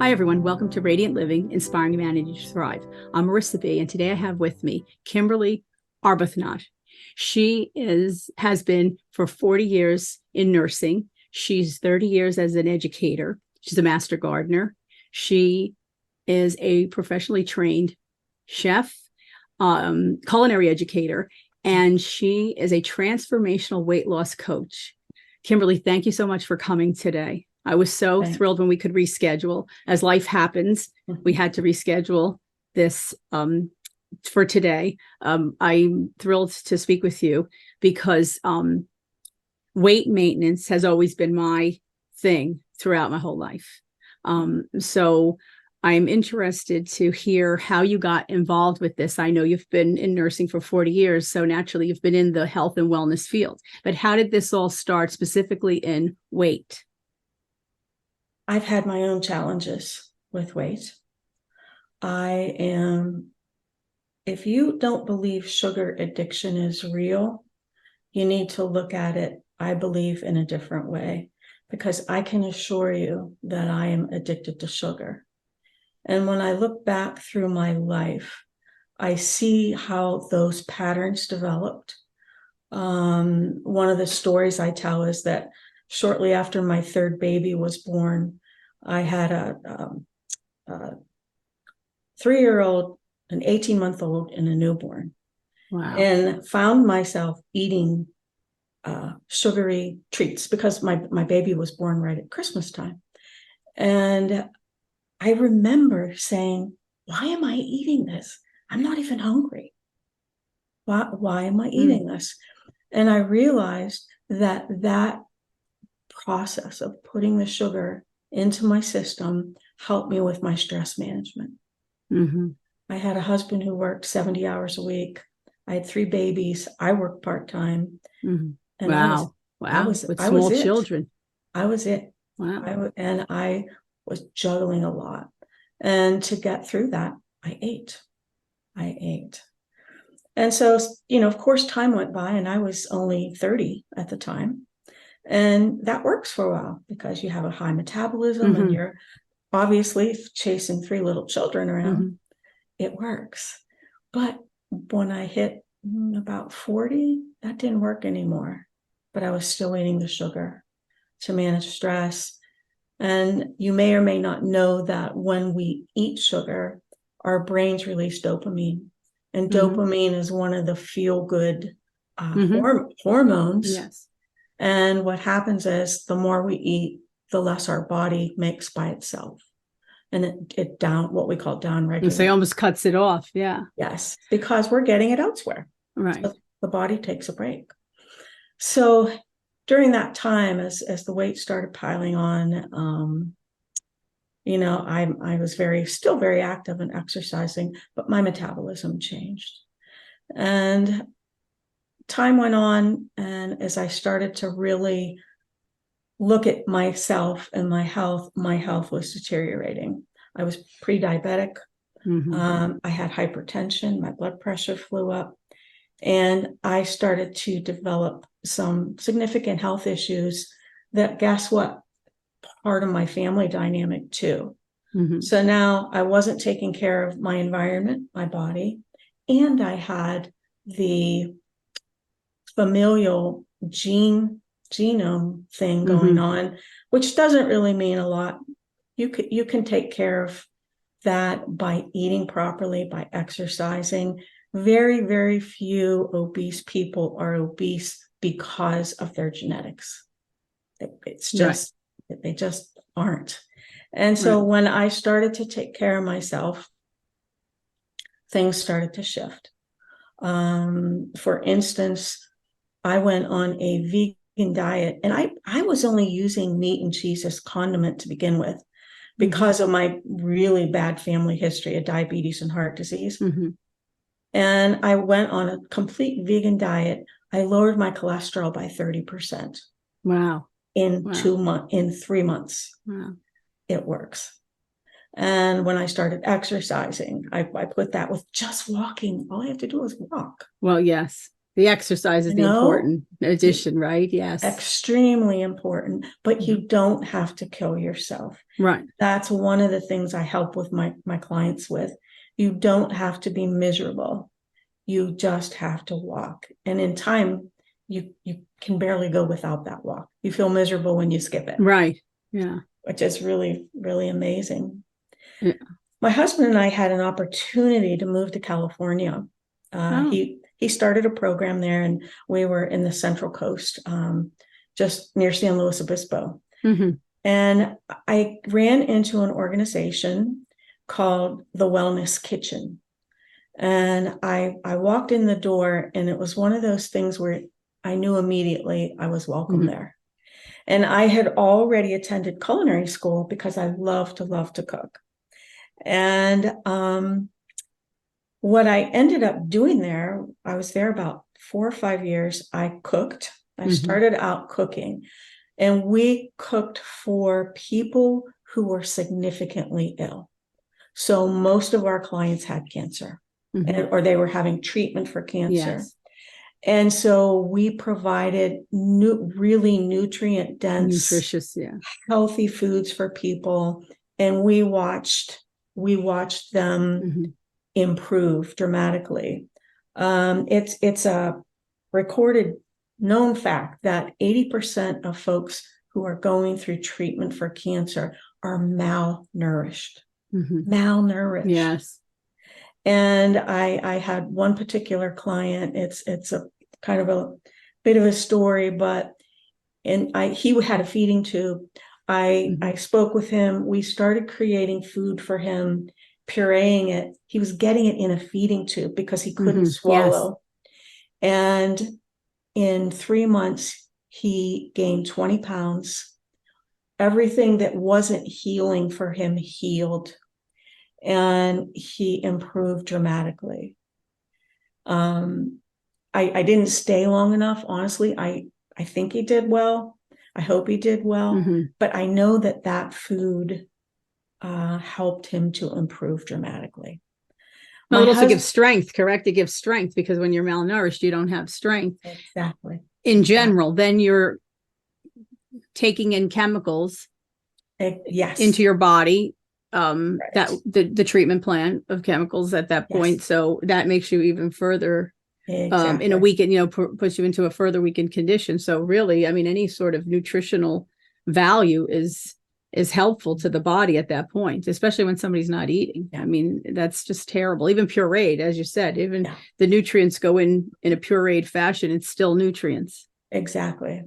Hi, everyone. Welcome to Radiant Living, Inspiring Humanity to Thrive. I'm Marisa B, and today I have with me Kimberly Arbuthnot. She has been for 40 years in nursing. She's 30 years as an educator. She's a master gardener. She is a professionally trained chef, culinary educator, and she is a transformational weight loss coach. Kimberly, thank you so much for coming today. I was so thrilled when we could reschedule. As life happens, we had to reschedule this for today. I'm thrilled to speak with you because weight maintenance has always been my thing throughout my whole life. So I'm interested to hear how you got involved with this. I know you've been in nursing for 40 years, so naturally you've been in the health and wellness field. But how did this all start specifically in weight? I've had my own challenges with weight. If you don't believe sugar addiction is real, you need to look at it, I believe, in a different way, because I can assure you that I am addicted to sugar. And when I look back through my life, I see how those patterns developed. One of the stories I tell is that shortly after my third baby was born, I had a 3-year-old, an 18-month-old, and a newborn. Wow. And found myself eating sugary treats because my baby was born right at Christmas time. And I remember saying, why am I eating this? I'm not even hungry. Why am I eating this? And I realized that process of putting the sugar into my system helped me with my stress management. Mm-hmm. I had a husband who worked 70 hours a week. I had 3 babies. I worked part-time. Mm-hmm. And Wow. With small children. I was it. Wow. I was juggling a lot. And to get through that, I ate. And so, of course, time went by and I was only 30 at the time. And that works for a while because you have a high metabolism and you're obviously chasing 3 little children around. It works. But when I hit about 40, that didn't work anymore. But I was still eating the sugar to manage stress. And you may or may not know that when we eat sugar, our brains release dopamine. And dopamine is one of the feel-good hormones. Yes. And what happens is the more we eat, the less our body makes by itself. And it what we call down-regulates. So it almost cuts it off. Yeah. Yes, because we're getting it elsewhere. Right. So the body takes a break. So during that time, as the weight started piling on, I was still very active in exercising, but my metabolism changed. And time went on, and as I started to really look at myself and my health was deteriorating. I was pre-diabetic. I had hypertension. My blood pressure flew up. And I started to develop some significant health issues that, guess what? Part of my family dynamic too. So now I wasn't taking care of my environment, my body, and I had the familial genome thing going on, which doesn't really mean a lot. You can take care of that by eating properly, by exercising. Very, very few obese people are obese because of their genetics. It's just, they just aren't. And so when I started to take care of myself, things started to shift. For instance, I went on a vegan diet, and I was only using meat and cheese as condiment to begin with because of my really bad family history of diabetes and heart disease. And I went on a complete vegan diet. I lowered my cholesterol by 30%. Wow. In 3 months. Wow. It works. And when I started exercising, I put that with just walking. All I have to do is walk. Well, yes. The exercise is the important addition, right? Yes. Extremely important, but you don't have to kill yourself. Right. That's one of the things I help with my clients with. You don't have to be miserable. You just have to walk. And in time, you can barely go without that walk. You feel miserable when you skip it. Right. Yeah. Which is really, really amazing. Yeah. My husband and I had an opportunity to move to California. He started a program there, and we were in the Central Coast, just near San Luis Obispo. Mm-hmm. And I ran into an organization called the Wellness Kitchen. And I walked in the door, and it was one of those things where I knew immediately I was welcome there. And I had already attended culinary school because I love to cook. And what I ended up doing there, I was there about 4 or 5 years. I cooked. I started out cooking, and we cooked for people who were significantly ill. So most of our clients had cancer, or they were having treatment for cancer. Yes. And so we provided really nutrient-dense, nutritious, healthy foods for people. And we watched them improve dramatically. It's a recorded, known fact that 80% of folks who are going through treatment for cancer are malnourished. Malnourished. Yes. And I had one particular client. It's a kind of a bit of a story, but he had a feeding tube. I spoke with him. We started creating food for him, pureeing it. He was getting it in a feeding tube because he couldn't swallow. Yes. And in 3 months, he gained 20 pounds. Everything that wasn't healing for him healed. And he improved dramatically. I didn't stay long enough. Honestly, I think he did well. I hope he did well. But I know that food helped him to improve dramatically. Well, it also gives strength, correct? It gives strength, because when you're malnourished, you don't have strength. Exactly. In general, then you're taking in chemicals into your body. That the treatment plan of chemicals at that point. So that makes you even further in a weakened, puts you into a further weakened condition. So really, I mean, any sort of nutritional value is helpful to the body at that point, especially when somebody's not eating. I mean, that's just terrible. Even pureed, as you said, even the nutrients go in a pureed fashion, it's still nutrients. Exactly.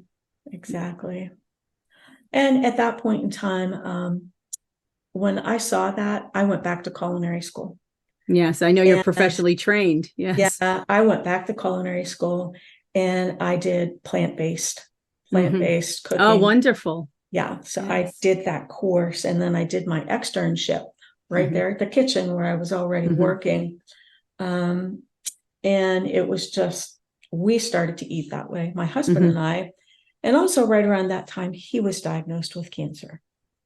And at that point in time, when I saw that, I went back to culinary school. Yes, I know you're professionally trained. Yes. Yeah, I went back to culinary school, and I did plant-based cooking. Oh, wonderful. Yeah, so I did that course, and then I did my externship right there at the kitchen where I was already working. And it was just, we started to eat that way, my husband and I. And also right around that time, he was diagnosed with cancer.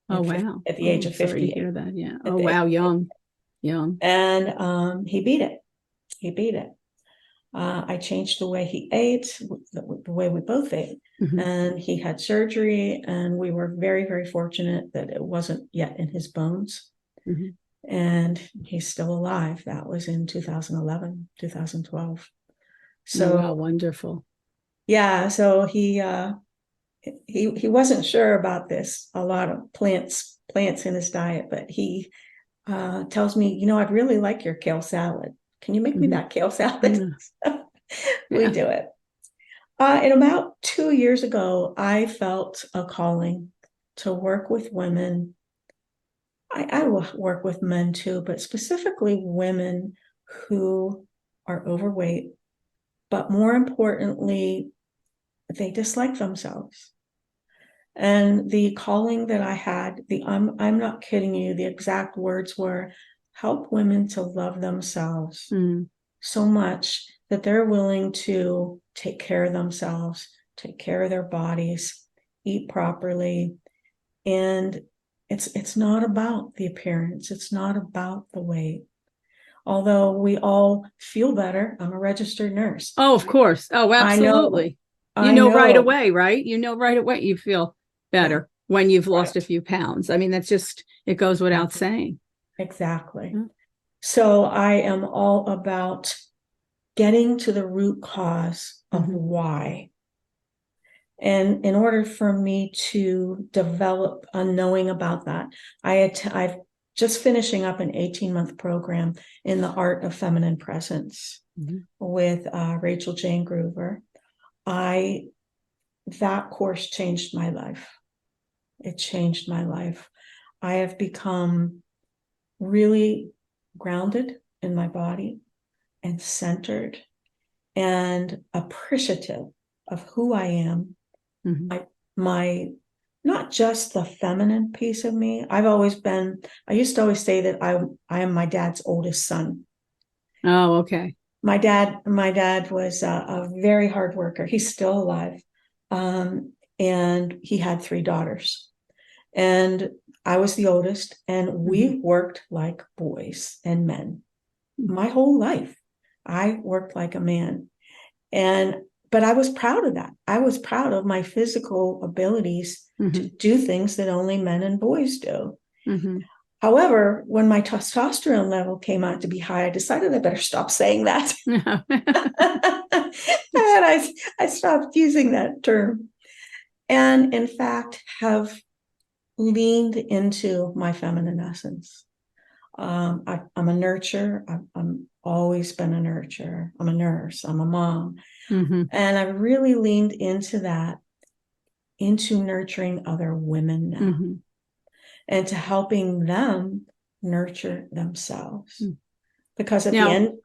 Oh, wow. At the age of 50. Sorry to hear that. Yeah. Oh, wow. Young. And he beat it. I changed the way he ate, the way we both ate. And he had surgery, and we were very, very fortunate that it wasn't yet in his bones. And he's still alive. That was in 2011, 2012. So, wow, wonderful. Yeah. So he wasn't sure about this, a lot of plants in his diet, but he tells me, I'd really like your kale salad. Can you make me that kale salad? We do it. And about 2 years ago, I felt a calling to work with women. I will work with men too, but specifically women who are overweight, but more importantly, they dislike themselves. And the calling that I had, I'm not kidding you, the exact words were, help women to love themselves so much that they're willing to take care of themselves, take care of their bodies, eat properly. And it's not about the appearance. It's not about the weight. although we all feel better. I'm a registered nurse. Oh, of course. Oh, absolutely. You know right away, right? You know right away you feel better when you've lost a few pounds. I mean, that's just, it goes without saying. Exactly. Yeah. So I am all about getting to the root cause of why. And in order for me to develop a knowing about that, I've just finishing up an 18-month program in the art of feminine presence with Rachel Jane Groover. That course changed my life. It changed my life. I have become really grounded in my body and centered and appreciative of who I am. My not just the feminine piece of me. I used to always say that I am my dad's oldest son. Oh, okay. My dad was a very hard worker. He's still alive. And he had 3 daughters. And I was the oldest, and we worked like boys and men. My whole life, I worked like a man. But I was proud of that. I was proud of my physical abilities to do things that only men and boys do. However, when my testosterone level came out to be high, I decided I better stop saying that. And I stopped using that term. And in fact, have leaned into my feminine essence. I'm a nurturer. I'm always been a nurturer. I'm a nurse. I'm a mom. And I've really leaned into that, into nurturing other women now, and to helping them nurture themselves. Because at the end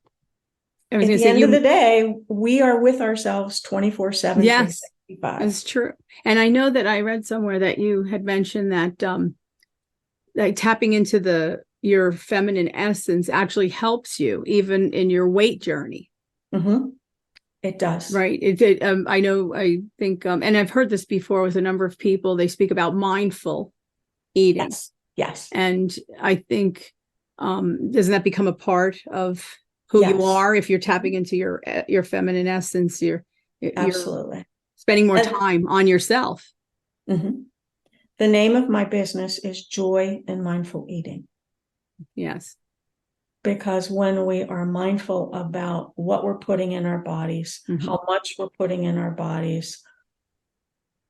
of the day, we are with ourselves 24/7. Yes, it's true. And I know that I read somewhere that you had mentioned that like tapping into your feminine essence actually helps you even in your weight journey. It does. Right. I think, and I've heard this before with a number of people, they speak about mindful eating. Yes. And I think, doesn't that become a part of who you are if you're tapping into your feminine essence? Absolutely. You're spending more time on yourself. The name of my business is Joy in Mindful Eating. Yes. Because when we are mindful about what we're putting in our bodies, how much we're putting in our bodies,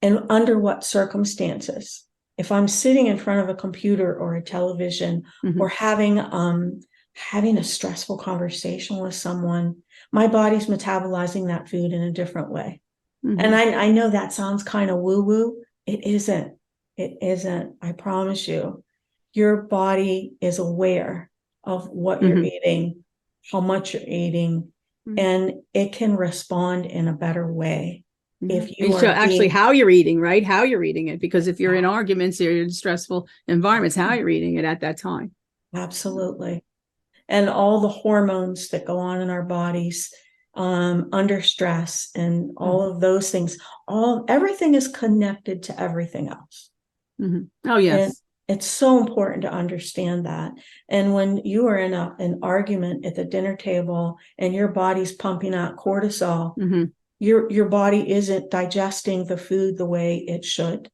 and under what circumstances, if I'm sitting in front of a computer or a television or having a stressful conversation with someone, my body's metabolizing that food in a different way. And I know that sounds kind of woo-woo. It isn't. It isn't. I promise you. Your body is aware of what you're eating, how much you're eating, and it can respond in a better way. If you are actually how you're eating, right? How you're eating it, because if you're in arguments or you're in stressful environments, how you're eating it at that time. Absolutely. And all the hormones that go on in our bodies under stress and all of those things, everything is connected to everything else. Oh, yes. And it's so important to understand that. And when you are in an argument at the dinner table and your body's pumping out cortisol, your body isn't digesting the food the way it should.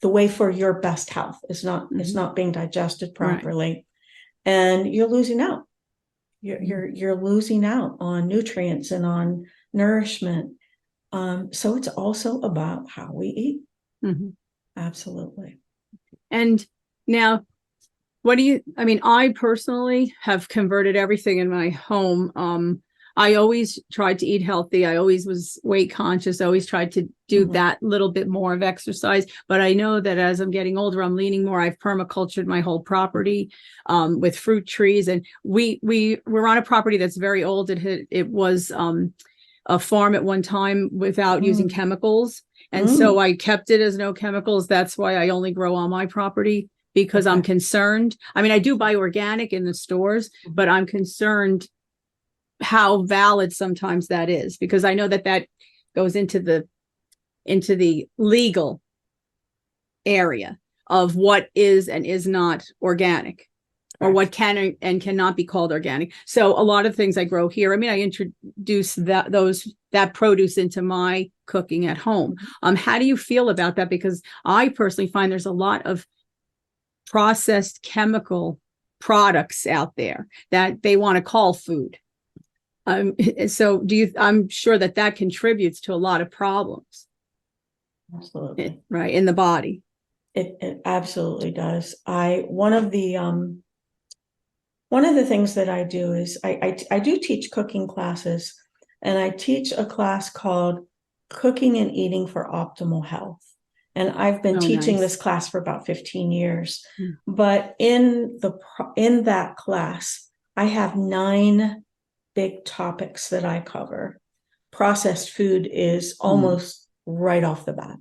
The way for your best health is not, it's not being digested properly. Right. And you're losing out. You're losing out on nutrients and on nourishment. So it's also about how we eat. Absolutely. And now, I personally have converted everything in my home. I always tried to eat healthy. I always was weight conscious. I always tried to do that little bit more of exercise. But I know that as I'm getting older, I'm leaning more. I've permacultured my whole property with fruit trees. And we're on a property that's very old. It was a farm at one time without using chemicals. And so I kept it as no chemicals. That's why I only grow on my property, because I'm concerned. I mean, I do buy organic in the stores, but I'm concerned how valid sometimes that is, because I know that goes into the legal area of what is and is not organic. or what can and cannot be called organic. So a lot of things I grow here. I mean, I introduce that produce into my cooking at home. How do you feel about that? Because I personally find there's a lot of processed chemical products out there that they want to call food. So I'm sure that contributes to a lot of problems. Absolutely. Right. In the body. It absolutely does. One of the things that I do is I do teach cooking classes, and I teach a class called Cooking and Eating for Optimal Health. And I've been teaching this class for about 15 years. But in that class, I have 9 big topics that I cover. Processed food is almost right off the bat.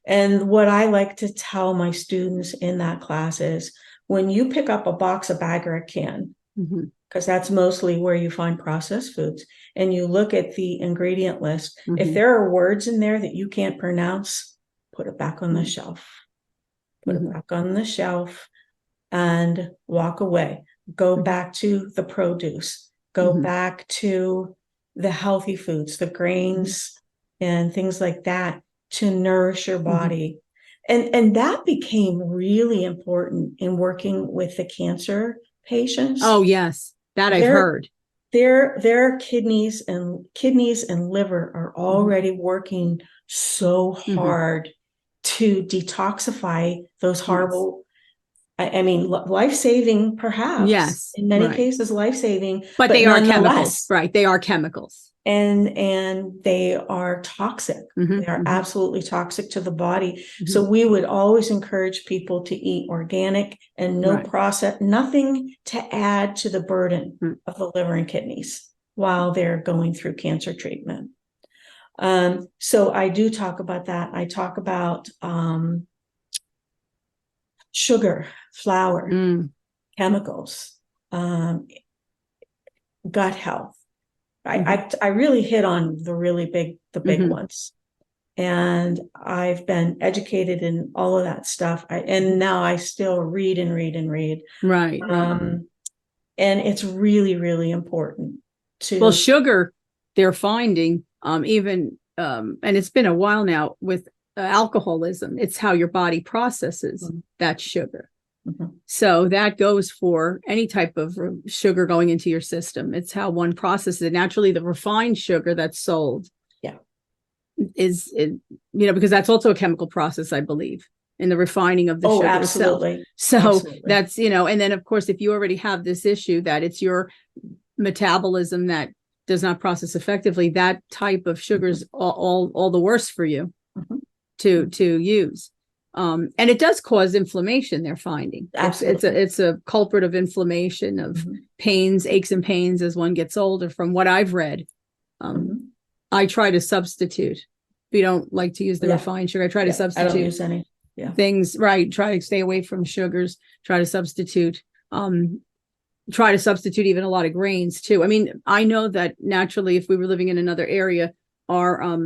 And what I like to tell my students in that class is, when you pick up a box, a bag, or a can, because that's mostly where you find processed foods, and you look at the ingredient list, if there are words in there that you can't pronounce, put it back on the shelf. Put it back on the shelf and walk away. Go back to the produce. Go back to the healthy foods, the grains and things like that, to nourish your body. And that became really important in working with the cancer patients. Oh, yes. That I've heard. Their kidneys and liver are already working so hard to detoxify those horrible, I mean, life-saving, perhaps. Yes. In many cases, life-saving. But they are chemicals, right? They are chemicals. And they are toxic. They are absolutely toxic to the body. So we would always encourage people to eat organic and no process, nothing to add to the burden of the liver and kidneys while they're going through cancer treatment. So I do talk about that. I talk about sugar, flour, chemicals, gut health. I really hit on the big ones. And I've been educated in all of that stuff. And now I still read and read and read. Right. And it's really, really important to. Well, sugar, they're finding even, and it's been a while now with alcoholism. It's how your body processes that sugar. So that goes for any type of sugar going into your system. It's how one processes it. Naturally, the refined sugar that's sold is because that's also a chemical process, I believe, in the refining of the sugar itself. So that's, and then of course, if you already have this issue that it's your metabolism that does not process effectively, that type of sugar is all the worse for you to use. And it does cause inflammation, they're finding. It's a culprit of inflammation, of pains, aches and pains as one gets older, from what I've read. I try to substitute. If you don't like to use the refined sugar, I try to substitute. I don't use any things, right. Try to stay away from sugars, try to substitute even a lot of grains too. I mean, I know that naturally, if we were living in another area, our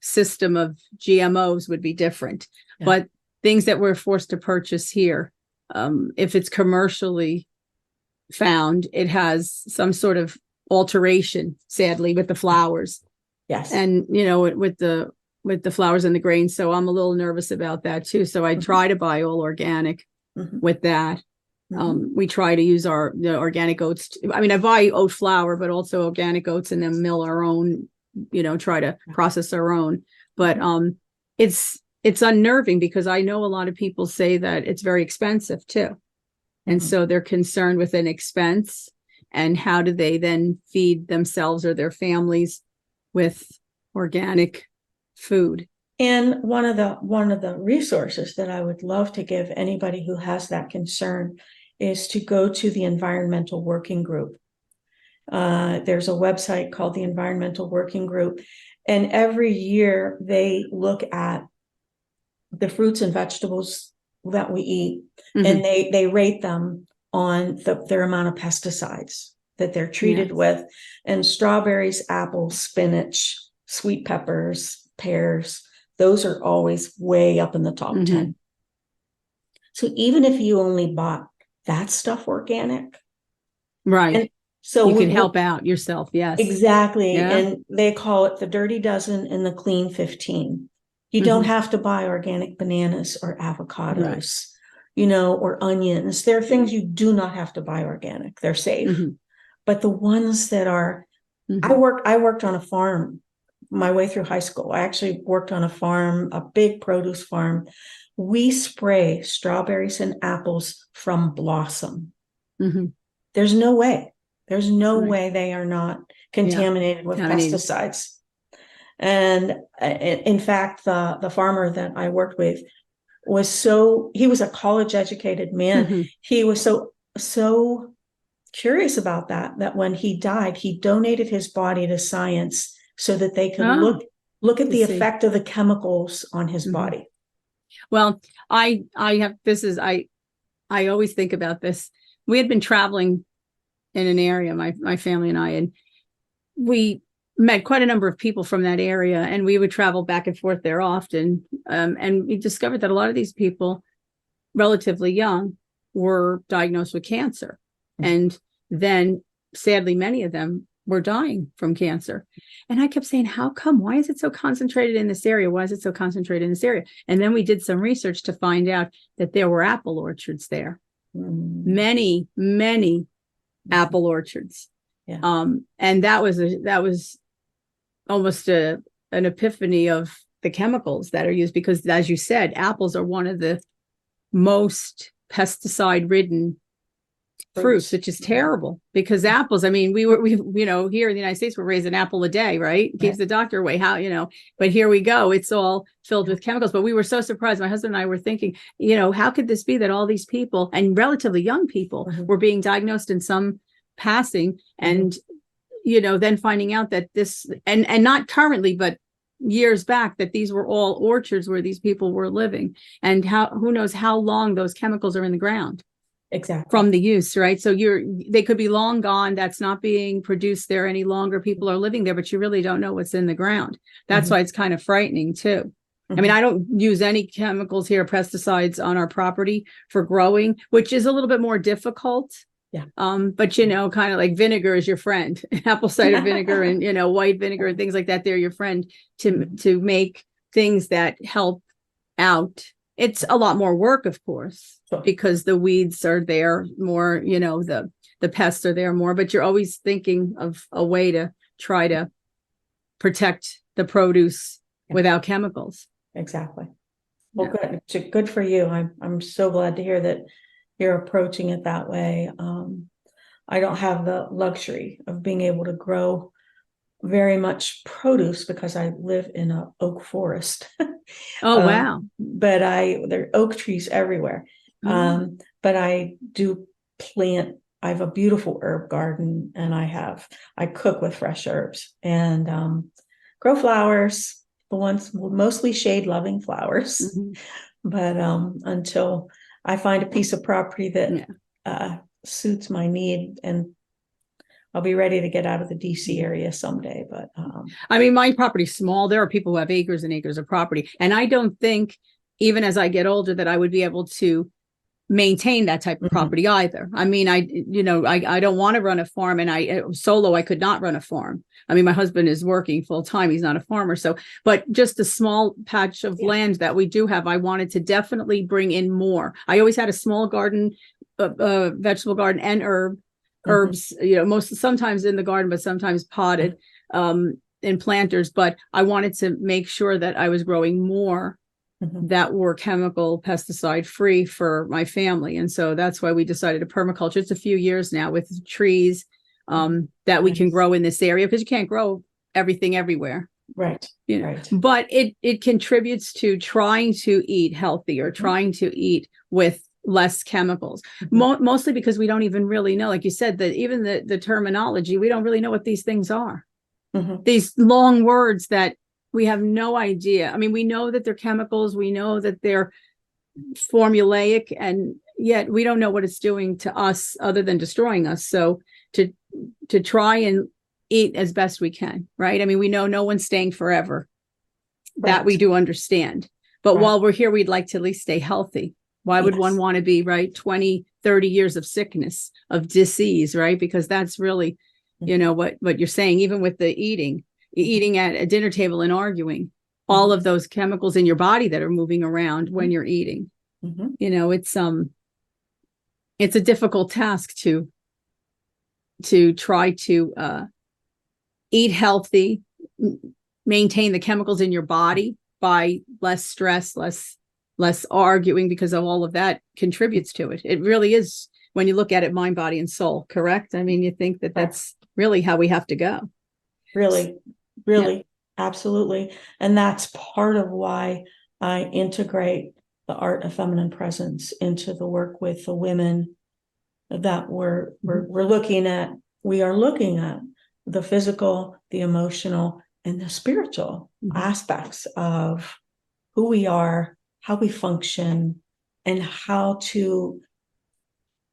system of GMOs would be different, but things that we're forced to purchase here, if it's commercially found, it has some sort of alteration, sadly, with the flours. Yes. And, with the flours and the grains. So I'm a little nervous about that too. So I try to buy all organic with that. We try to use the organic oats. I mean, I buy oat flour, but also organic oats, and then mill our own, try to process our own. But it's unnerving, because I know a lot of people say that it's very expensive too. And so they're concerned with an expense, and how do they then feed themselves or their families with organic food. And one of the resources that I would love to give anybody who has that concern is to go to the Environmental Working Group. There's a website called the Environmental Working Group, and every year they look at the fruits and vegetables that we eat, and they rate them on their amount of pesticides that they're treated with. And strawberries, apples, spinach, sweet peppers, pears, those are always way up in the top 10. So even if you only bought that stuff organic? Right. And so you can help out yourself. Yes. Exactly. Yeah. And they call it the dirty dozen and the clean 15. You don't have to buy organic bananas or avocados, or onions. There are things you do not have to buy organic. They're safe. But the ones that are, I worked on a farm my way through high school. I actually worked on a farm, a big produce farm. We spray strawberries and apples from blossom. There's no way. There's no way they are not contaminated with pesticides. And in fact, the farmer that I worked with he was a college educated man. He was so curious about that when he died, he donated his body to science so that they could look at the effect of the chemicals on his body. Well, I always think about this. We had been traveling in an area, my family and I, and we met quite a number of people from that area, and we would travel back and forth there often. And we discovered that a lot of these people, relatively young, were diagnosed with cancer. And then sadly, many of them were dying from cancer. And I kept saying, how come? Why is it so concentrated in this area? Why is it so concentrated in this area? And then we did some research to find out that there were apple orchards there. Many apple orchards. And that was almost an epiphany of the chemicals that are used, because as you said, apples are one of the most pesticide ridden fruits, which is terrible, because apples, I mean, we here in the United States, we're raising an apple a day, right? Keeps the doctor away. But here we go. It's all filled with chemicals. But we were so surprised. My husband and I were thinking, how could this be that all these people, and relatively young people, were being diagnosed in some passing, and then finding out that this, and not currently, but years back, that these were all orchards where these people were living, and who knows how long those chemicals are in the ground. Exactly. From the use, right? So they could be long gone. That's not being produced there any longer. People are living there, but you really don't know what's in the ground. That's why it's kind of frightening too. I mean, I don't use any chemicals here, pesticides on our property for growing, which is a little bit more difficult. But kind of like vinegar is your friend. Apple cider vinegar and white vinegar and things like that, they're your friend to make things that help out. It's a lot more work, of course, because the weeds are there more, the pests are there more, but you're always thinking of a way to try to protect the produce without chemicals. Exactly. Well, good. Good for you. I'm so glad to hear that you're approaching it that way. I don't have the luxury of being able to grow very much produce because I live in an oak forest. Oh, wow. But there are oak trees everywhere. But I do plant, I have a beautiful herb garden, and I cook with fresh herbs and grow flowers, the ones mostly shade loving flowers. But until I find a piece of property that suits my need, and I'll be ready to get out of the DC area someday. But I mean, my property's small. There are people who have acres and acres of property. And I don't think, even as I get older, that I would be able to maintain that type of property either. I mean, I don't want to run a farm, and I could not run a farm. I mean, my husband is working full time. He's not a farmer. But just a small patch of land that we do have, I wanted to definitely bring in more. I always had a small garden, vegetable garden and herbs, sometimes in the garden, but sometimes potted in planters. But I wanted to make sure that I was growing more that were chemical pesticide free for my family. And so that's why we decided to permaculture. It's a few years now with trees that we can grow in this area, because you can't grow everything everywhere. Right. But it contributes to trying to eat healthier, trying to eat with less chemicals, mostly because we don't even really know, like you said, that even the terminology, we don't really know what these things are. These long words that we have no idea. I mean, we know that they're chemicals, we know that they're formulaic, and yet we don't know what it's doing to us other than destroying us. So to try and eat as best we can, right? I mean, we know no one's staying forever. That we do understand. But while we're here, we'd like to at least stay healthy. Why would one want to be 20, 30 years of sickness, of disease, right? Because that's really, what you're saying, even with the eating at a dinner table and arguing, all of those chemicals in your body that are moving around when you're eating. It's a difficult task to try to eat healthy, maintain the chemicals in your body by less stress, less arguing, because of all of that contributes to it. It really is, when you look at it, mind, body, and soul, correct? I mean, you think that that's really how we have to go. Really, absolutely. And that's part of why I integrate the art of feminine presence into the work with the women that we're looking at. We are looking at the physical, the emotional, and the spiritual aspects of who we are, how we function, and how to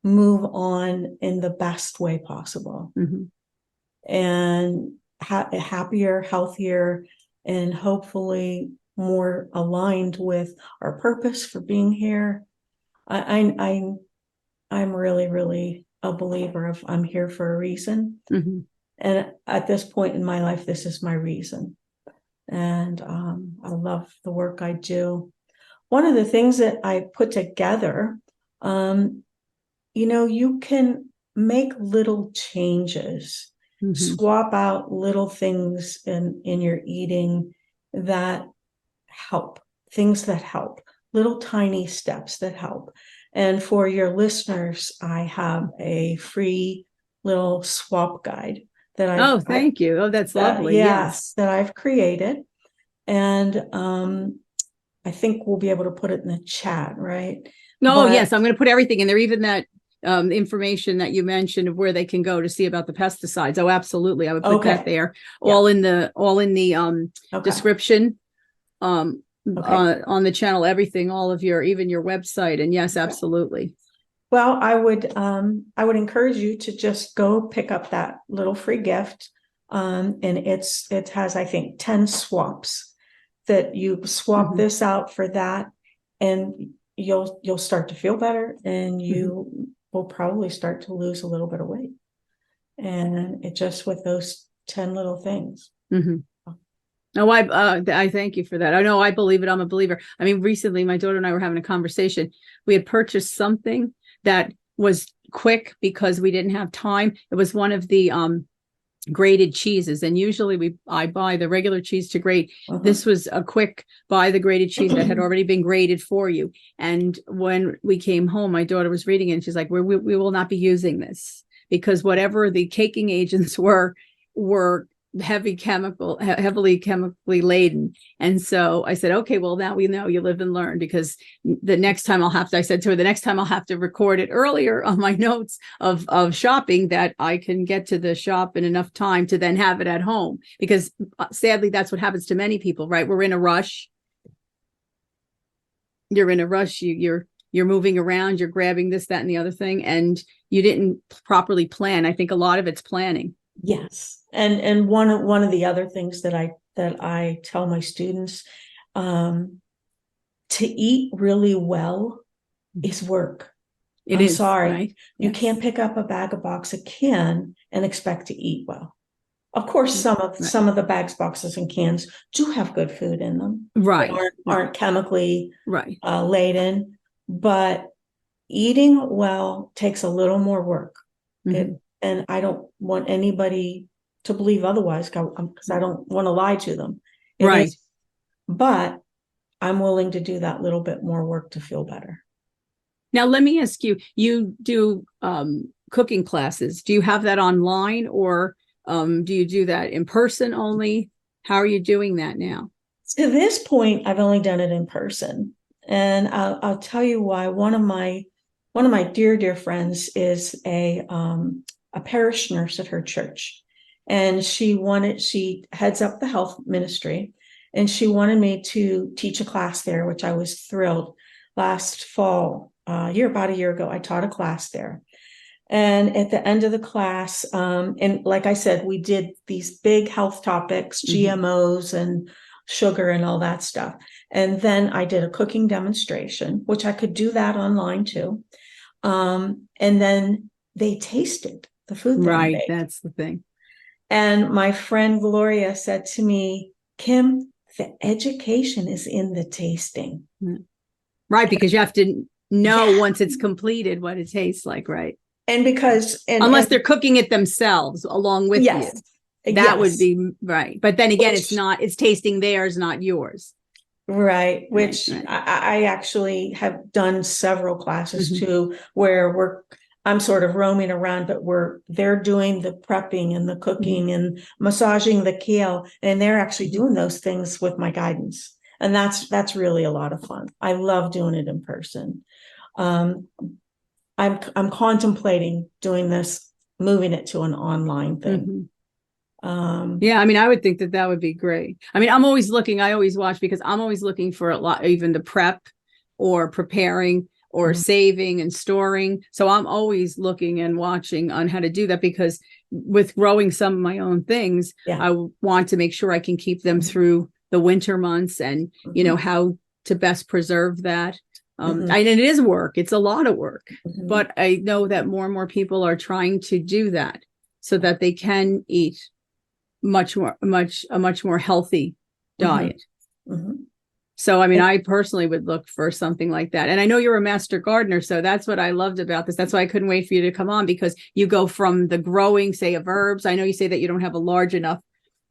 move on in the best way possible. And happier, healthier, and hopefully more aligned with our purpose for being here. I'm really, really a believer of I'm here for a reason. And at this point in my life, this is my reason. And I love the work I do. One of the things that I put together, you can make little changes, swap out little things in your eating that help, things that help, little tiny steps that help. And for your listeners, I have a free little swap guide that thank you. Oh, that's lovely. Yes, that I've created. And I think we'll be able to put it in the chat, right? Yes, I'm going to put everything in there, even that information that you mentioned of where they can go to see about the pesticides. Oh, absolutely. I would put that there, all in the description, on the channel, everything, all of even your website. And yes, absolutely. Well, I would encourage you to just go pick up that little free gift. And it has, I think, 10 swaps that you swap this out for that, and you'll start to feel better, and you will probably start to lose a little bit of weight. And it just with those 10 little things. No, I thank you for that. I know, I believe it. I'm a believer. I mean, recently my daughter and I were having a conversation. We had purchased something that was quick because we didn't have time. It was one of the grated cheeses, and usually I buy the regular cheese to grate. This was a quick buy the grated cheese that had already been grated for you. And when we came home, my daughter was reading it, and she's like, we will not be using this, because whatever the caking agents were heavily chemically laden. And so I said, okay, well, now we know, you live and learn, because the next time I said to her, the next time I'll have to record it earlier on my notes of shopping, that I can get to the shop in enough time to then have it at home, because sadly, that's what happens to many people, right? We're in a rush. You're in a rush. You're moving around, you're grabbing this, that, and the other thing, and you didn't properly plan. I think a lot of it's planning. Yes. And one of the other things that I tell my students, to eat really well is work. I'm sorry. Right? You can't pick up a box of can and expect to eat well. Of course, some of the bags, boxes, and cans do have good food in them. Right. They aren't chemically laden, but eating well takes a little more work. And I don't want anybody to believe otherwise, because I don't want to lie to them. But I'm willing to do that little bit more work to feel better. Now, let me ask you, you do cooking classes. Do you have that online, or do you do that in person only? How are you doing that now? To this point, I've only done it in person. And I'll tell you why. One of my dear friends is a parish nurse at her church, and she heads up the health ministry, and she wanted me to teach a class there, which I was thrilled. Last fall, about a year ago, I taught a class there. And at the end of the class, and like I said, we did these big health topics, GMOs and sugar and all that stuff. And then I did a cooking demonstration, which I could do that online too. And then they tasted the food that I Right. made. That's the thing. And my friend Gloria said to me, Kim, the education is in the tasting. Right. Because you have to know Yeah. once it's completed what it tastes like. Right. And because, Unless they're cooking it themselves along with you. yes, That would be right. But then again, it's tasting theirs, not yours. Right. Right, Which right. I actually have done several classes too, where I'm sort of roaming around, but they're doing the prepping and the cooking and massaging the kale, and they're actually doing those things with my guidance. And that's really a lot of fun. I love doing it in person. I'm contemplating doing this, moving it to an online thing. Yeah, I mean, I would think that would be great. I mean, I always watch because I'm always looking for a lot, even the prep or preparing or saving and storing. So I'm always looking and watching on how to do that, because with growing some of my own things, I want to make sure I can keep them through the winter months, and, how to best preserve that. And it is work. It's a lot of work, but I know that more and more people are trying to do that so that they can eat a much more healthy diet. So, I mean, I personally would look for something like that. And I know you're a master gardener, so that's what I loved about this. That's why I couldn't wait for you to come on, because you go from the growing, say, of herbs. I know you say that you don't have a large enough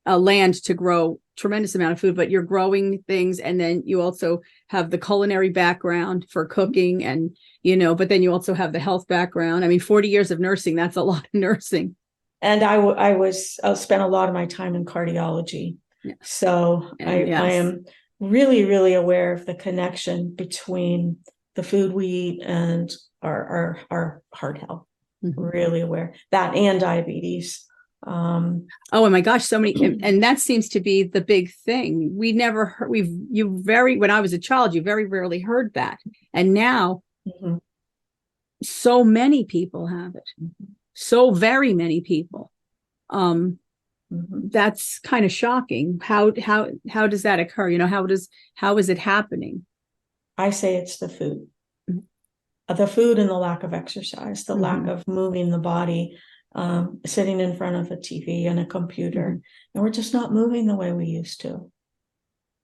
land to grow tremendous amount of food, but you're growing things. And then you also have the culinary background for cooking, and, but then you also have the health background. I mean, 40 years of nursing, that's a lot of nursing. And I spent a lot of my time in cardiology. Yeah. So I am really, really aware of the connection between the food we eat and our heart health. Really aware that, and diabetes. Oh my gosh, so many, and that seems to be the big thing. We never heard, when I was a child, you very rarely heard that. And now so many people have it. So very many people. That's kind of shocking. How does that occur? How is it happening? I say it's the food. The food and the lack of exercise, the lack of moving the body, sitting in front of a TV and a computer. And we're just not moving the way we used to.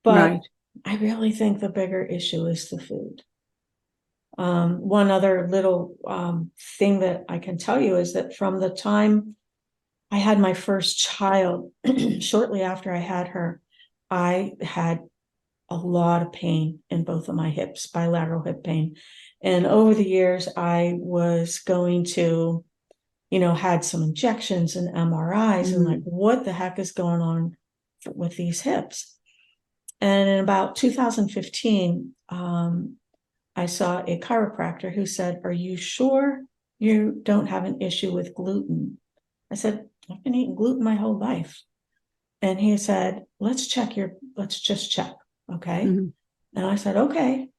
But I really think the bigger issue is the food. One other little thing that I can tell you is that from the time I had my first child, shortly after I had her, I had a lot of pain in both of my hips, bilateral hip pain. And over the years, I was going to, had some injections and MRIs and like, what the heck is going on with these hips? And in about 2015, I saw a chiropractor who said, "Are you sure you don't have an issue with gluten?" I said, "I've been eating gluten my whole life." And he said, let's just check. Okay. And I said, okay.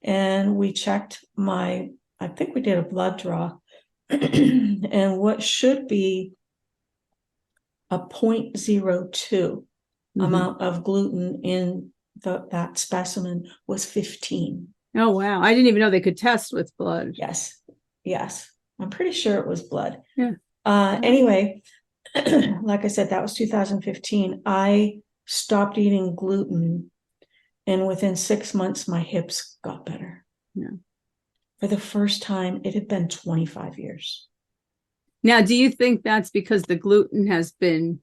And we checked I think we did a blood draw, and what should be a 0.02 amount of gluten in that specimen was 15. Oh, wow. I didn't even know they could test with blood. Yes. I'm pretty sure it was blood. Yeah. Anyway, like I said, that was 2015. I stopped eating gluten, and within 6 months, my hips got better. Yeah. For the first time, it had been 25 years. Now, do you think that's because the gluten has been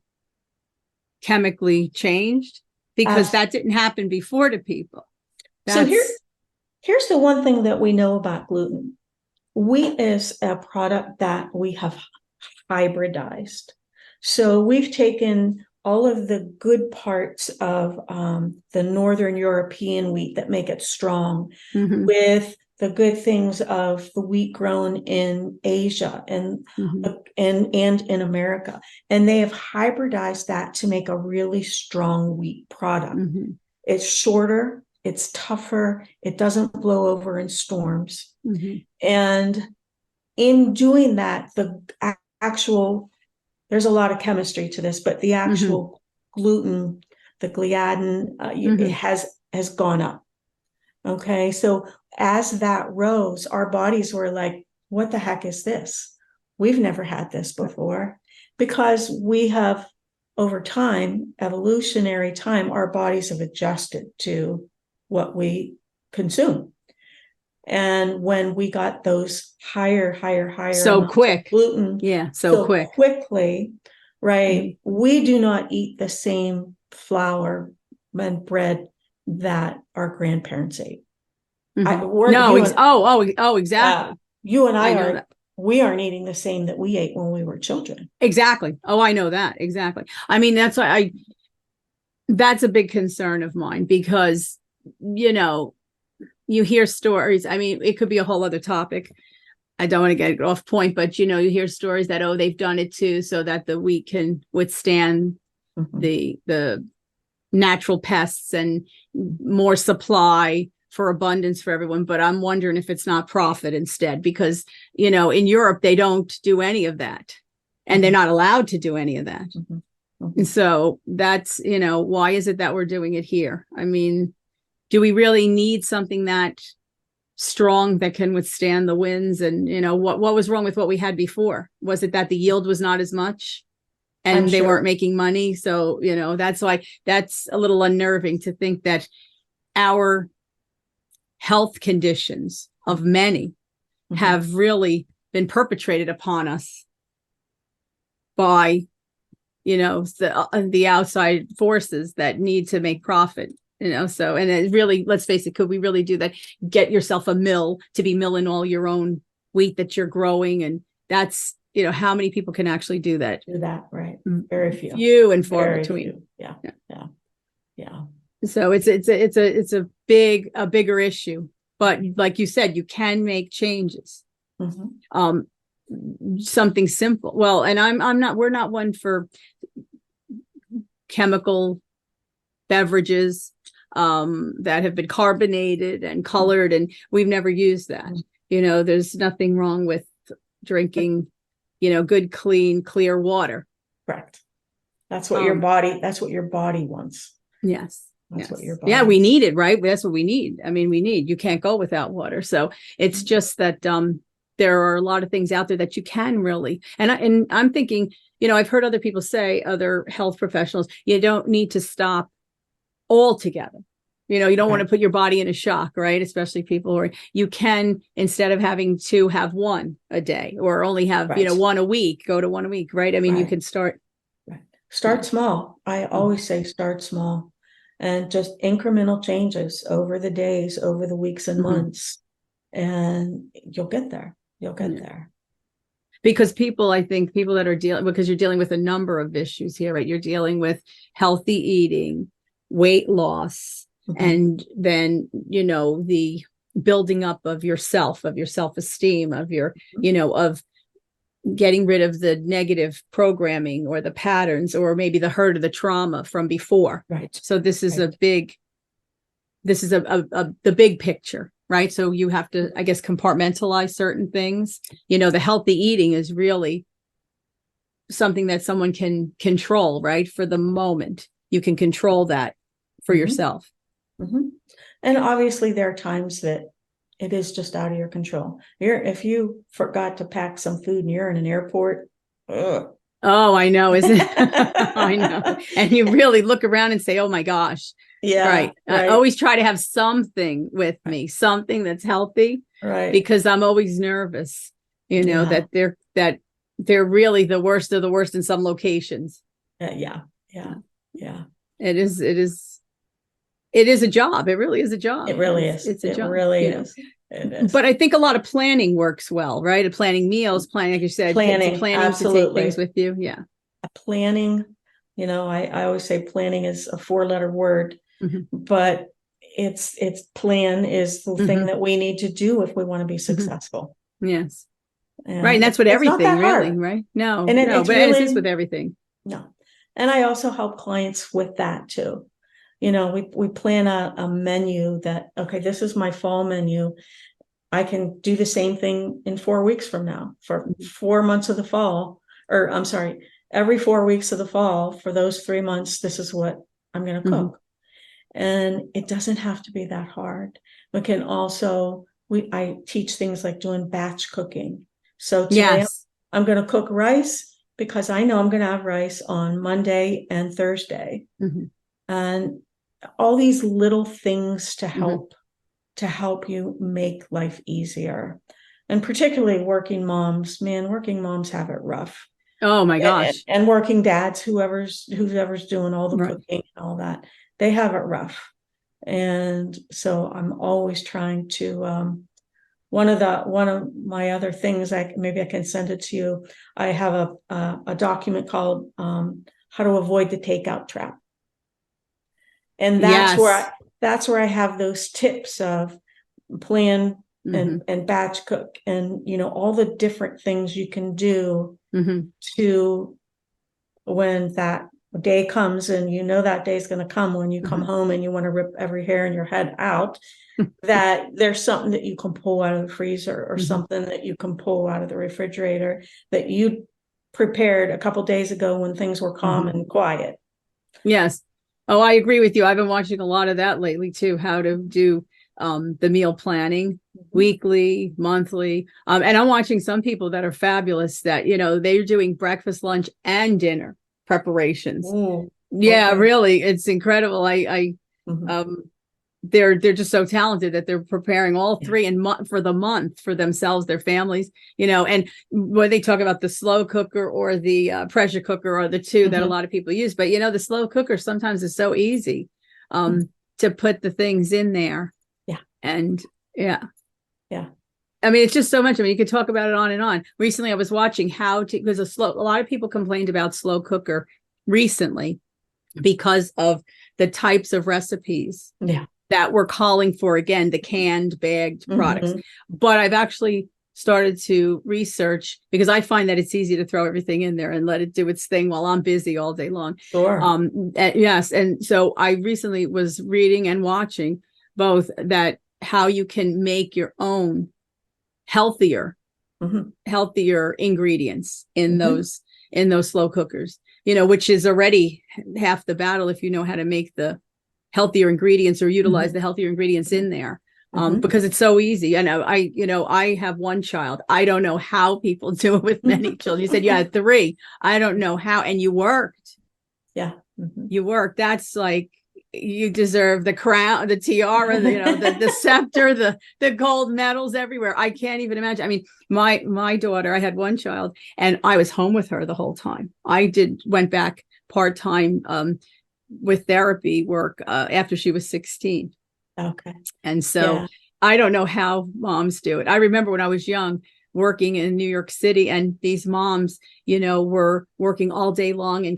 chemically changed? Because that didn't happen before to people. So here's the one thing that we know about gluten. Wheat is a product that we have hybridized. So we've taken all of the good parts of the Northern European wheat that make it strong with the good things of the wheat grown in Asia and in America. And they have hybridized that to make a really strong wheat product. It's shorter, it's tougher, it doesn't blow over in storms. And in doing that, the actual, there's a lot of chemistry to this, but the actual gluten, the gliadin, it has gone up. Okay, so as that rose, our bodies were like, what the heck is this? We've never had this before, because we have, over time, evolutionary time, our bodies have adjusted to what we consume. And when we got those higher So amounts quick. of gluten, Yeah. So quick. quickly, right? We do not eat the same flour and bread that our grandparents ate. Exactly. You and I know are, that. we aren't eating the same that we ate when we were children. Exactly. Oh, I know that. Exactly. I mean, that's a big concern of mine, because, you hear stories. I mean, it could be a whole other topic. I don't want to get off point, but, you hear stories that, oh, they've done it too, so that the wheat can withstand the natural pests and more supply for abundance for everyone. But I'm wondering if it's not profit instead, because, in Europe, they don't do any of that, and they're not allowed to do any of that. And so that's, why is it that we're doing it here? I mean, do we really need something that strong that can withstand the winds? And, what was wrong with what we had before? Was it that the yield was not as much and they weren't making money? So, that's why that's a little unnerving to think that our health conditions of many have really been perpetrated upon us by, the outside forces that need to make profit. So, and it really, let's face it, could we really do that? Get yourself a mill to be milling all your own wheat that you're growing. And that's, how many people can actually do that? Right. Very few. Few and far between. Yeah. So it's a bigger issue, but like you said, you can make changes. Something simple. Well, and we're not one for chemical beverages that have been carbonated and colored, and we've never used that. There's nothing wrong with drinking, good, clean, clear water. Correct. That's what your body wants. Yes. That's what your body. Yeah, we need it, right? That's what we need. I mean, you can't go without water. So it's just that there are a lot of things out there that you can really, and I'm thinking, I've heard other people say, other health professionals, you don't need to stop altogether. You don't want to put your body in a shock, right? Especially people who you can, instead of having to have one a day or only have, one a week, go to one a week, right? I mean, you can start. Start small. I always say start small, and just incremental changes over the days, over the weeks and months, and you'll get there. Because I think people that are because you're dealing with a number of issues here, right? You're dealing with healthy eating, weight loss, and then, the building up of yourself, of your self-esteem, of your, of getting rid of the negative programming or the patterns, or maybe the hurt or the trauma from before. Right. So this is the big picture. Right. So you have to, I guess, compartmentalize certain things. The healthy eating is really something that someone can control, right? For the moment, you can control that for yourself. And obviously there are times that it is just out of your control. If you forgot to pack some food and you're in an airport. Oh, I know. Isn't it? I know. And you really look around and say, oh my gosh. Yeah. Right. I always try to have something with me, something that's healthy. Right. Because I'm always nervous, that they're really the worst of the worst in some locations. Yeah. It is a job. It really is a job. It really is. It's a job. It really is. It is. But I think a lot of planning works well, right? Planning meals, like you said, planning absolutely. to take things with you. Yeah. Planning, I always say planning is a 4-letter word, but it's plan is the thing that we need to do if we want to be successful. Yes. Right. And that's what everything really, right? No, but it is with everything. No. And I also help clients with that too. We plan a menu that, okay, this is my fall menu. I can do the same thing in 4 weeks from now for 4 months of the fall, or I'm sorry, every 4 weeks of the fall for those 3 months, this is what I'm going to cook. And it doesn't have to be that hard. We can also I teach things like doing batch cooking. So today Yes. I'm going to cook rice because I know I'm going to have rice on Monday and Thursday. Mhm. And all these little things to Mhm. help you make life easier. And particularly working moms, man, working moms have it rough. Oh my gosh. And working dads, whoever's doing all the Right. cooking and all that, they have it rough. And so I'm always trying to one of my other things, maybe I can send it to you. I have a document called How to Avoid the Takeout Trap. And Yes. that's where I have those tips of plan Mhm. and batch cook, and all the different things you can do Mhm. to, when that day comes, and that day is going to come when you come Mhm. home and you want to rip every hair in your head out, that there's something that you can pull out of the freezer, or Mhm. something that you can pull out of the refrigerator that you prepared a couple days ago when things were calm Mhm. and quiet. Yes. Oh, I agree with you. I've been watching a lot of that lately too, how to do the meal planning weekly, monthly. And I'm watching some people that are fabulous that, they're doing breakfast, lunch, and dinner preparations. Ooh, Yeah, okay. really. It's incredible. Mhm. Um, they're just so talented that they're preparing all Yeah. three for the month for themselves, their families, and when they talk about the slow cooker or the pressure cooker are the two that a lot of people use, but the slow cooker sometimes is so easy to put the things in there. Yeah. And yeah. Yeah. I mean, it's just so much. I mean, you could talk about it on and on. Recently, I was watching because a lot of people complained about slow cooker recently because of the types of recipes Yeah. that we're calling for, again, the canned, bagged products. But I've actually started to research, because I find that it's easy to throw everything in there and let it do its thing while I'm busy all day long. Sure. Yes. And so I recently was reading and watching both that how you can make your own healthier ingredients in those slow cookers, which is already half the battle if you know how to make the healthier ingredients or utilize the healthier ingredients in there, because it's so easy. I have one child. I don't know how people do it with many children. You said you had three. I don't know how. And you worked. Yeah. You worked. That's like, you deserve the crown, the tiara, the scepter, the gold medals everywhere. I can't even imagine. I mean, my daughter, I had one child and I was home with her the whole time. I went back part-time with therapy work after she was 16. Okay. And so Yeah. I don't know how moms do it. I remember when I was young working in New York City, and these moms, were working all day long and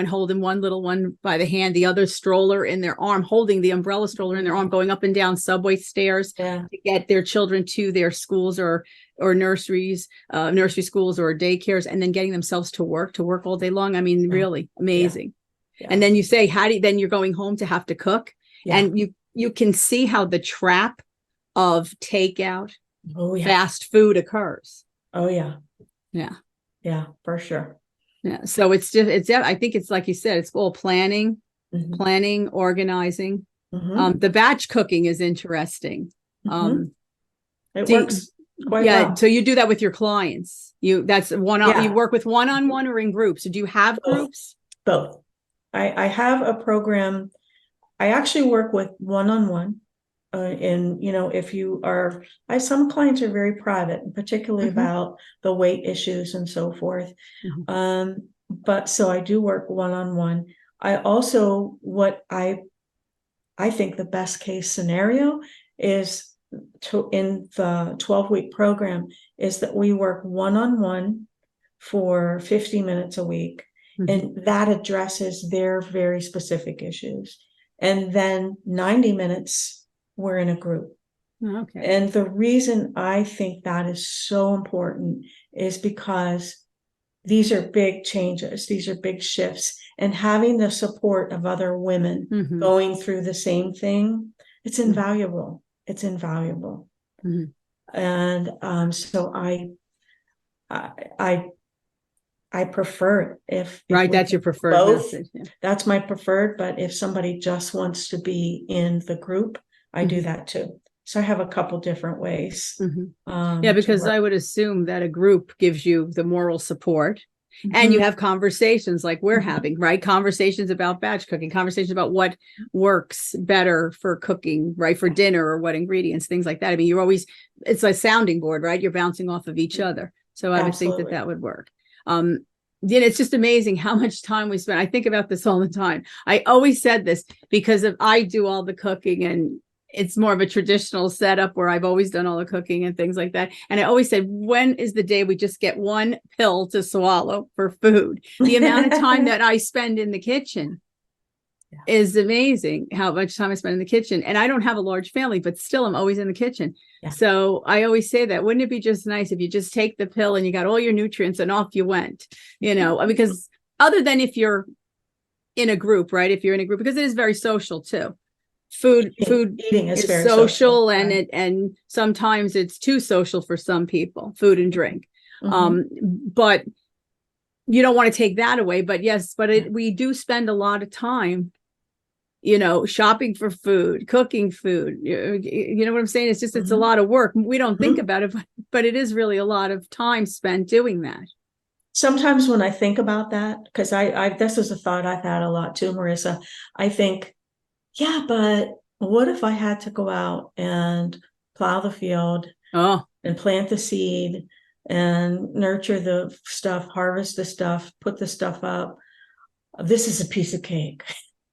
holding one little one by the hand, the other stroller in their arm, holding the umbrella stroller in their arm, going up and down subway stairs to get their children to their schools or nurseries, nursery schools or daycares, and then getting themselves to work all day long. I mean, really amazing. Yeah. And then you say, then you're going home to have to cook. Yeah. And you can see how the trap of takeout, fast food occurs. Oh yeah. Yeah. Yeah, for sure. Yeah. So I think it's like you said, it's all planning, organizing. The batch cooking is interesting. It works quite well. So you do that with your clients. You work with one-on-one or in groups. So do you have groups? Both. I have a program. I actually work with one-on-one. And if you are, some clients are very private, and particularly about the weight issues and so forth. But so I do work one-on-one. I also, I think the best case scenario is in the 12-week program is that we work one-on-one for 50 minutes a week, and that addresses their very specific issues. And then 90 minutes we're in a group. Okay. And the reason I think that is so important is because these are big changes, these are big shifts, and having the support of other women going through the same thing, it's invaluable. It's invaluable. And so I prefer if that's your preferred both, method. Yeah. That's my preferred, but if somebody just wants to be in the group, I do that too. So I have a couple different ways. Yeah, because I would assume that a group gives you the moral support. And you have conversations like we're having, right? Conversations about batch cooking, conversations about what works better for cooking, right? For dinner, or what ingredients, things like that. I mean, it's a sounding board, right? You're bouncing off of each other. So I would think that would work. It's just amazing how much time we spend. I think about this all the time. I always said this because I do all the cooking, and it's more of a traditional setup where I've always done all the cooking and things like that. And I always said, when is the day we just get one pill to swallow for food? The amount of time that I spend in the kitchen is amazing, how much time I spend in the kitchen. And I don't have a large family, but still I'm always in the kitchen. Yeah. So I always say that, wouldn't it be just nice if you just take the pill and you got all your nutrients and off you went, because other than if you're in a group, right? If you're in a group, because it is very social too. Food eating is very social, right? and sometimes it's too social for some people, food and drink. But you don't want to take that away. But yes, we do spend a lot of time, shopping for food, cooking food. You know what I'm saying? It's just it's a lot of work. We don't think about it, but it is really a lot of time spent doing that. Sometimes when I think about that, because I this is a thought I've had a lot too, Marissa. I think, yeah, but what if I had to go out and plow the field and plant the seed and nurture the stuff, harvest the stuff, put the stuff up? This is a piece of cake.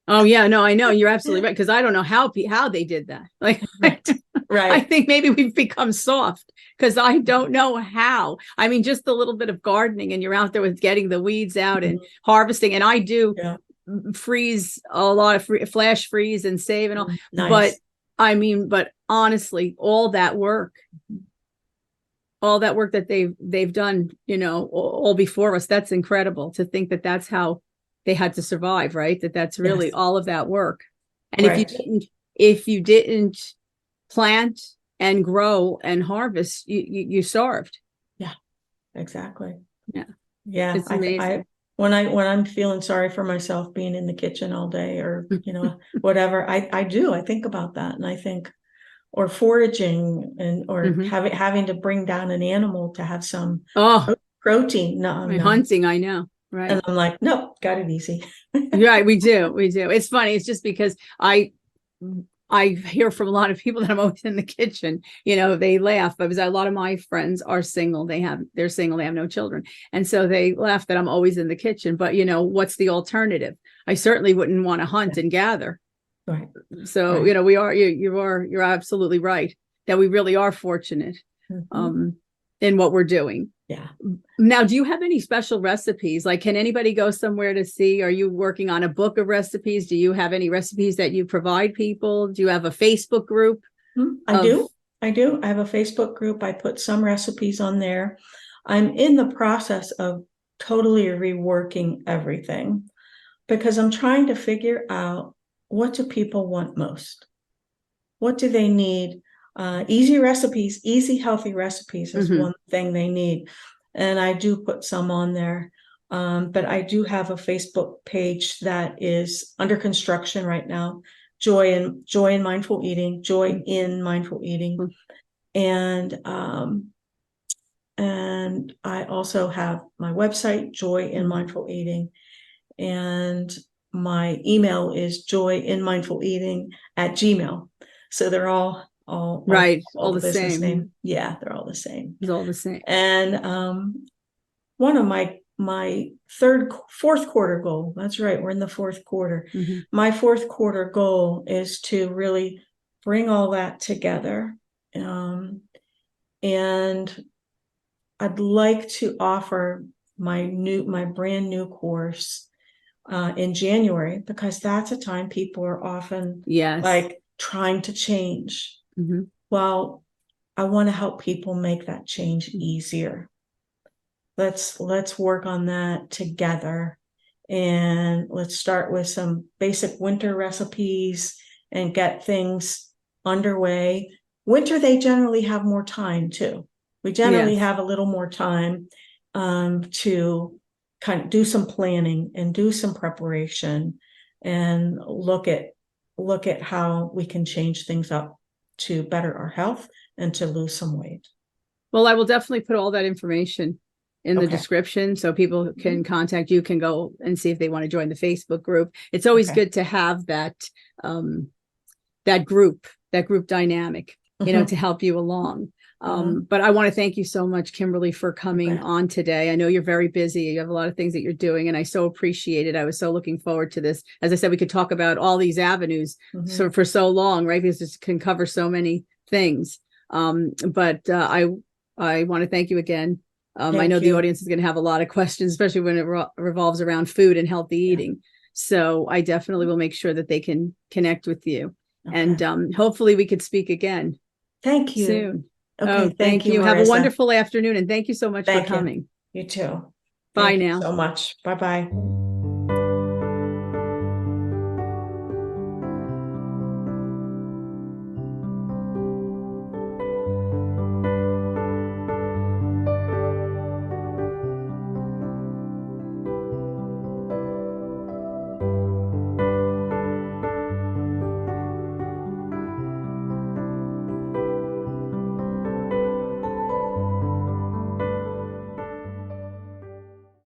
Oh yeah, no, I know, you're absolutely right, because I don't know how they did that. Like, right. I think maybe we've become soft because I don't know how. I mean, just a little bit of gardening, and you're out there with getting the weeds out and harvesting, and I do. Yeah. Freeze a lot of flash freeze and save and all. Nice. But honestly, all that work that they've done, all before us, that's incredible to think that that's how they had to survive, right? That's really all of that work. And if you didn't plant and grow and harvest, you starved. Yeah, exactly. Yeah. It's amazing. When I'm feeling sorry for myself being in the kitchen all day, or, whatever, I think about that, and I think, or foraging or having to bring down an animal to have some protein. No. Hunting, I know. Right. And I'm like, nope, got it easy. Right. We do. It's funny. It's just because I hear from a lot of people that I'm always in the kitchen, they laugh because a lot of my friends are single. They're single. They have no children. And so they laugh that I'm always in the kitchen, but what's the alternative? I certainly wouldn't want to hunt and gather. Right. So, you're absolutely right that we really are fortunate, in what we're doing. Yeah. Now, do you have any special recipes? Like, can anybody go somewhere to see? Are you working on a book of recipes? Do you have any recipes that you provide people? Do you have a Facebook group? I do. I have a Facebook group. I put some recipes on there. I'm in the process of totally reworking everything because I'm trying to figure out, what do people want most? What do they need? Easy, healthy recipes is one thing they need. And I do put some on there. But I do have a Facebook page that is under construction right now. Joy in Mindful Eating. And I also have my website, Joy in Mindful Eating. And my email is joyinmindfuleating@gmail.com. So they're all the same name. Yeah, they're all the same. It's all the same. And one of my fourth quarter goal, that's right, we're in the fourth quarter. My fourth quarter goal is to really bring all that together. And I'd like to offer my brand new course in January, because that's a time people are often like trying to change. Well, I want to help people make that change easier. Let's work on that together, and let's start with some basic winter recipes and get things underway. Winter, they generally have more time too. We generally have a little more time to kind of do some planning and do some preparation and look at how we can change things up to better our health and to lose some weight. Well, I will definitely put all that information in the Okay. description so people can contact you, can go and see if they want to join the Facebook group. It's always Okay. good to have that that group dynamic, to help you along. But I want to thank you so much, Kimberly, for coming on today. I know you're very busy. You have a lot of things that you're doing, and I so appreciate it. I was so looking forward to this. As I said, we could talk about all these avenues for so long, right? Because this can cover so many things. But I want to thank you again. I know the audience is going to have a lot of questions, especially when it revolves around food and healthy eating. So I definitely will make sure that they can connect with you. And hopefully we could speak again. Thank you. Soon. Okay, thank you. Marisa. Have a wonderful afternoon, and thank you so much for coming. You too. Bye Thank now. you so much. Bye-bye.